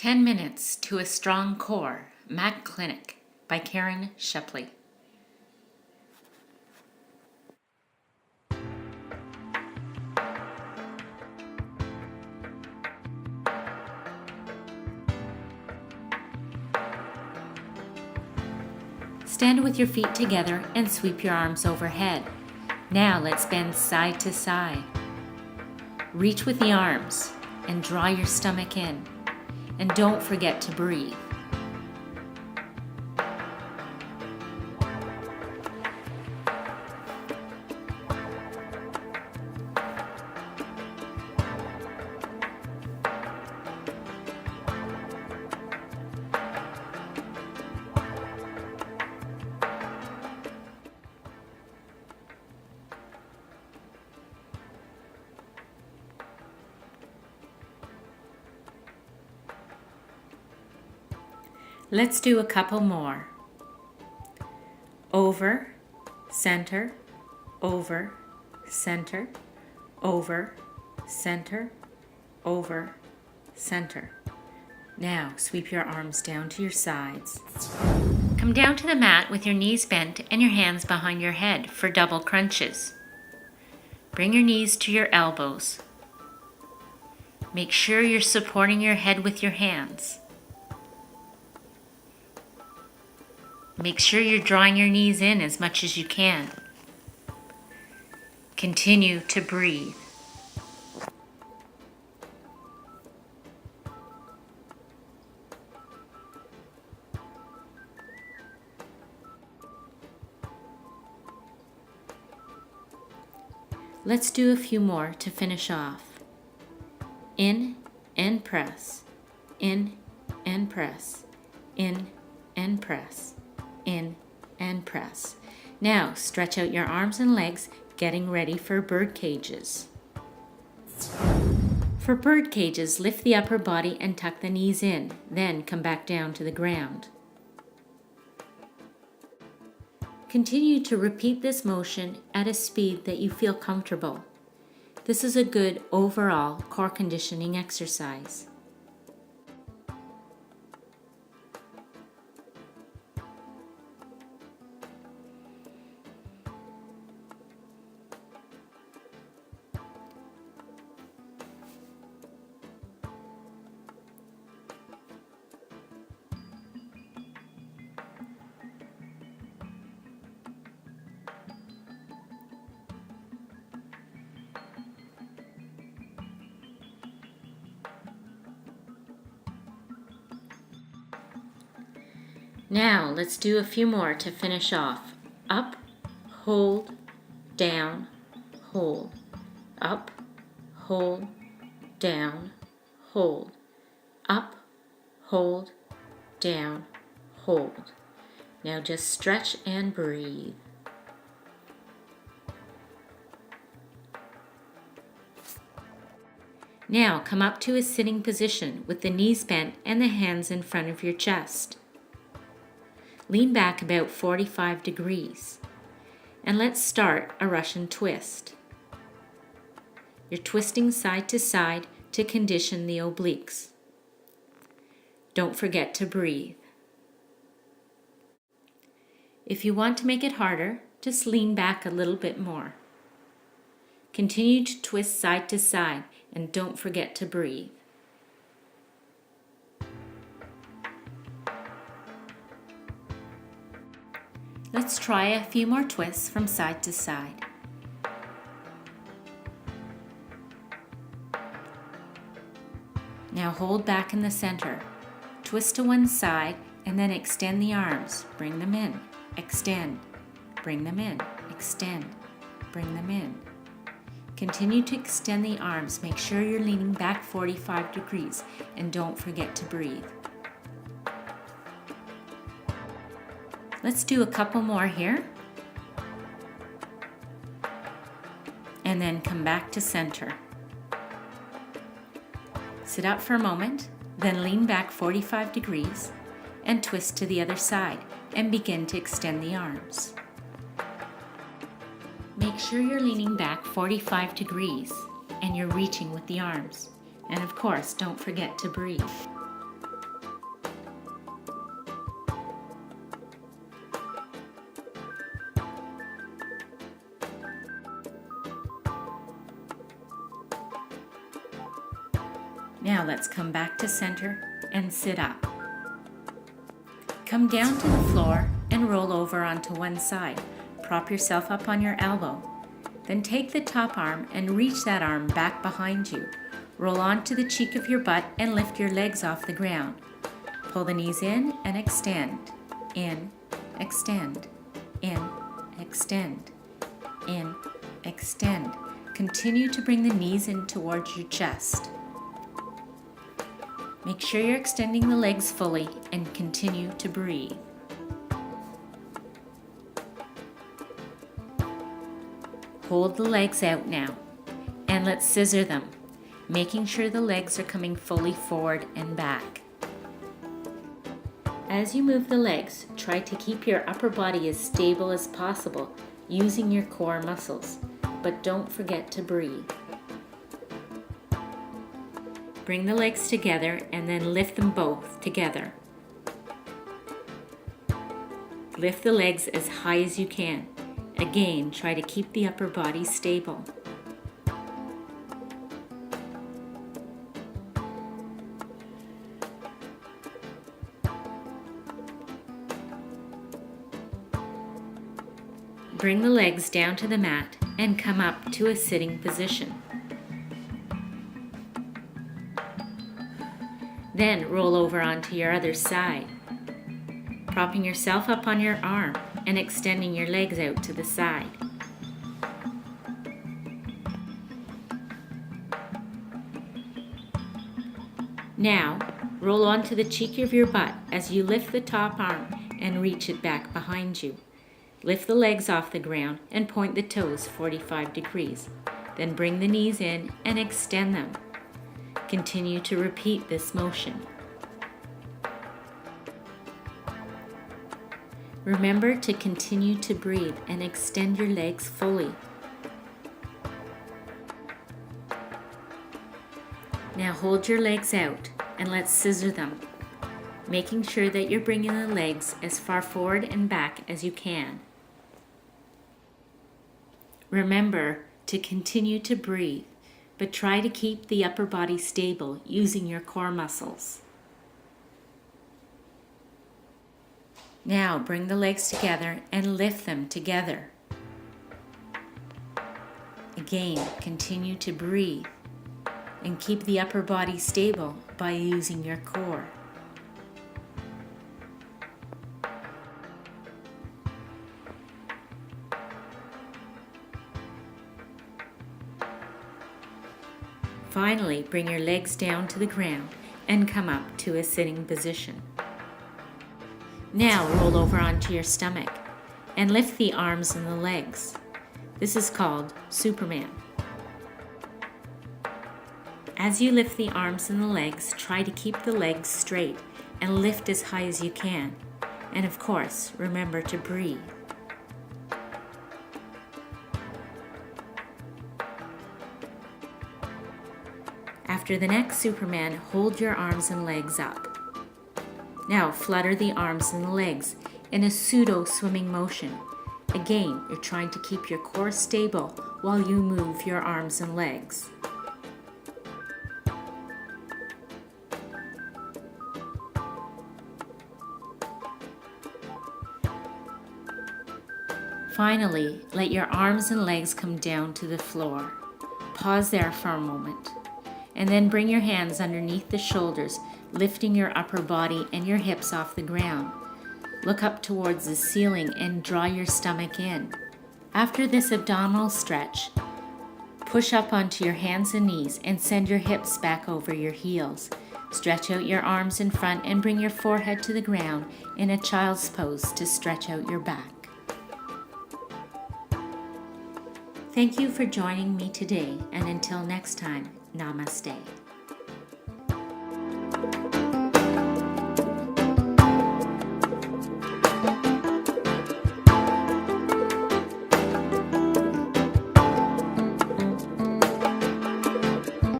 10 Minutes to a Strong Core, Mat Clinic by Karen Shepley. Stand with your feet together and sweep your arms overhead. Now let's bend side to side. Reach with the arms and draw your stomach in. And don't forget to breathe. Let's do a couple more. Over, center, over, center, over, center, over, center. Now sweep your arms down to your sides. Come down to the mat with your knees bent and your hands behind your head for double crunches. Bring your knees to your elbows. Make sure you're supporting your head with your hands. Make sure you're drawing your knees in as much as you can. Continue to breathe. Let's do a few more to finish off. In and press, in and press, in and press. In and press. Now stretch out your arms and legs, getting ready for bird cages. For bird cages, lift the upper body and tuck the knees in, then come back down to the ground. Continue to repeat this motion at a speed that you feel comfortable. This is a good overall core conditioning exercise. Now let's do a few more to finish off. Up, hold, down, hold. Up, hold, down, hold. Up, hold, down, hold. Now just stretch and breathe. Now come up to a sitting position with the knees bent and the hands in front of your chest. Lean back about 45 degrees. And let's start a Russian twist. You're twisting side to side to condition the obliques. Don't forget to breathe. If you want to make it harder, just lean back a little bit more. Continue to twist side to side and don't forget to breathe. Let's try a few more twists from side to side. Now hold back in the center. Twist to one side and then extend the arms. Bring them in. Extend. Bring them in. Extend. Bring them in. Continue to extend the arms. Make sure you're leaning back 45 degrees and don't forget to breathe. Let's do a couple more here. And then come back to center. Sit up for a moment, then lean back 45 degrees and twist to the other side and begin to extend the arms. Make sure you're leaning back 45 degrees and you're reaching with the arms. And of course, don't forget to breathe. let's come back to center and sit up. Come down to the floor and roll over onto one side. Prop yourself up on your elbow. Then take the top arm and reach that arm back behind you. Roll onto the cheek of your butt and lift your legs off the ground. Pull the knees in and extend. In, extend. In, extend. In, extend. Continue to bring the knees in towards your chest. Make sure you're extending the legs fully and continue to breathe. Hold the legs out now, and let's scissor them, making sure the legs are coming fully forward and back. As you move the legs, try to keep your upper body as stable as possible using your core muscles, but don't forget to breathe. Bring the legs together and then lift them both together. Lift the legs as high as you can. Again, try to keep the upper body stable. Bring the legs down to the mat and come up to a sitting position. Then roll over onto your other side, propping yourself up on your arm and extending your legs out to the side. Now, roll onto the cheek of your butt as you lift the top arm and reach it back behind you. Lift the legs off the ground and point the toes 45 degrees. Then bring the knees in and extend them. Continue to repeat this motion. Remember to continue to breathe and extend your legs fully. Now hold your legs out and let's scissor them, making sure that you're bringing the legs as far forward and back as you can. Remember to continue to breathe, but try to keep the upper body stable using your core muscles. Now bring the legs together and lift them together. Again, continue to breathe and keep the upper body stable by using your core. Finally, bring your legs down to the ground and come up to a sitting position. Now roll over onto your stomach and lift the arms and the legs. This is called Superman. As you lift the arms and the legs, try to keep the legs straight and lift as high as you can. And of course, remember to breathe. After the next Superman, hold your arms and legs up. Now flutter the arms and the legs in a pseudo swimming motion. Again, you're trying to keep your core stable while you move your arms and legs. Finally, let your arms and legs come down to the floor. Pause there for a moment. And then bring your hands underneath the shoulders, lifting your upper body and your hips off the ground. Look up towards the ceiling and draw your stomach in. After this abdominal stretch, push up onto your hands and knees and send your hips back over your heels. Stretch out your arms in front and bring your forehead to the ground in a child's pose to stretch out your back. Thank you for joining me today, and until next time, Namaste.